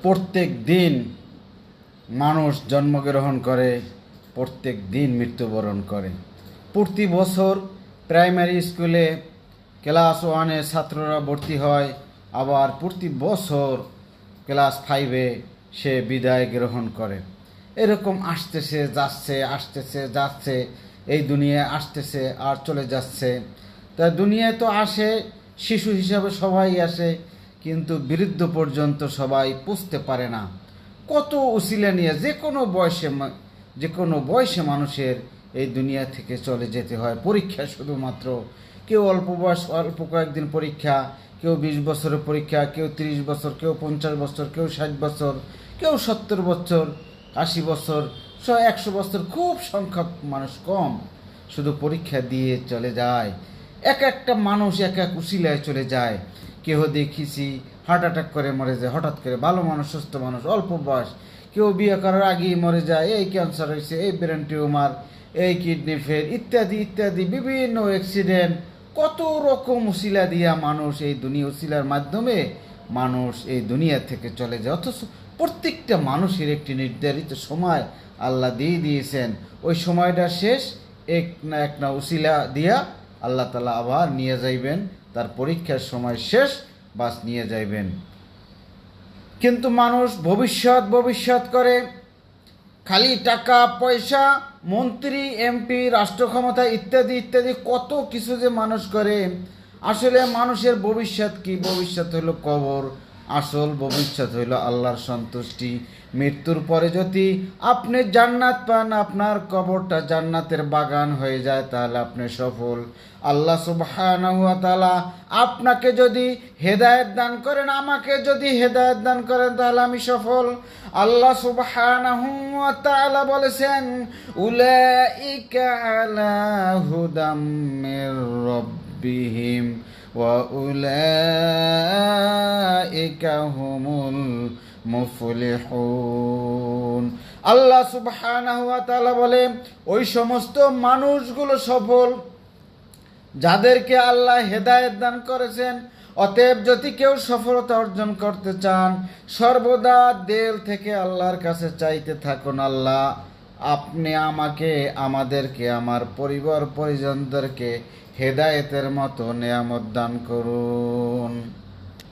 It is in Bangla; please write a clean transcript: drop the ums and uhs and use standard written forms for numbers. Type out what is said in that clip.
প্রত্যেক দিন মানুষ জন্মগ্রহণ করে, প্রত্যেক দিন মৃত্যুবরণ করে। প্রতি বছর প্রাইমারি স্কুলে ক্লাস 1-এ ছাত্ররা ভর্তি হয়, আবার প্রতি বছর ক্লাস 5-এ সে বিদায় গ্রহণ করে। এরকম আসতেছে যাচ্ছে, এই দুনিয়ায় আসতেছে আর চলে যাচ্ছে। তা দুনিয়ায় তো আসে, শিশু হিসাবে সবাই আসে, কিন্তু বৃদ্ধ পর্যন্ত সবাই পুষতে পারে না। কত উসিলা নিয়ে যে কোনো বয়সে মানুষের এই দুনিয়া থেকে চলে যেতে হয়। পরীক্ষা শুধুমাত্র, কেউ অল্প কয়েকদিন পরীক্ষা, কেউ 20 বছরের পরীক্ষা, কেউ 30 বছর, কেউ 50 বছর, কেউ 60 বছর, কেউ 70 বছর, 80 বছর, 100 বছর। খুব সংখ্যক মানুষ, কম, শুধু পরীক্ষা দিয়ে চলে যায়। একটা মানুষ এক উসিলায় চলে যায়। কেউ দেখেছি হার্ট অ্যাটাক করে মরে যায় হঠাৎ করে, ভালো মানুষ, সুস্থ মানুষ, অল্প বয়স। কেউ বিয়ে করার আগেই মরে যায়, এই ক্যান্সার হয়েছে, এই ব্রেন টিউমার, এই কিডনি ফেল, ইত্যাদি ইত্যাদি, বিভিন্ন অ্যাক্সিডেন্ট। কত রকম উসিলা দিয়া মানুষ এই দুনিয়া, উসিলার মাধ্যমে মানুষ এই দুনিয়া থেকে চলে যায়। অথচ প্রত্যেকটা মানুষের একটি নির্ধারিত সময় আল্লাহ দিয়ে দিয়েছেন। ওই সময়টা শেষ, এক না উসিলা দিয়া আল্লাহ তাআলা আবার নিয়ে যাইবেন। তার পরীক্ষার সময় শেষ, বাস নিয়ে যাইবেন। কিন্তু মানুষ ভবিষ্যৎ করে, খালি টাকা পয়সা, মন্ত্রী, এমপি, রাষ্ট্র ক্ষমতা, ইত্যাদি ইত্যাদি, কত কিছু যে মানুষ করে। আসলে মানুষের ভবিষ্যৎ কি? ভবিষ্যৎ হইল কবর, আসল ভবিষ্যৎ হইল আল্লাহর সন্তুষ্টি। মৃত্যুর পরে যদি আপনি জান্নাত পান, আপনার কবরটা জান্নাতের বাগান হয়ে যায়, তাহলে আপনি সফল। আল্লাহ সুবহানাহু ওয়া তাআলা আপনাকে যদি হেদায়েত দান করেন, আমাকে যদি হেদায়েত দান করেন, তাহলে আমি সফল। আল্লাহ সুবহানাহু ওয়া তাআলা বলেছেন, উলাইকা আলা হুদাম মির রাব্বিহিম ওয়া উলাইকা হুমুল মুফলিহুন। আল্লাহ সুবহানাহু ওয়া তাআলা বলে, ওই সমস্ত মানুষগুলো সফল যাদেরকে আল্লাহ হেদায়েত দান করেছেন। অতএব যদি কেউ সফলতা অর্জন করতে চান, সর্বদা দিল থেকে আল্লাহর কাছে চাইতে থাকুন, আল্লাহ আপনি আমাকে, আমাদেরকে, আমার পরিবার পরিজনদেরকে হেদায়েতের মতো নেয়ামত দান করুন।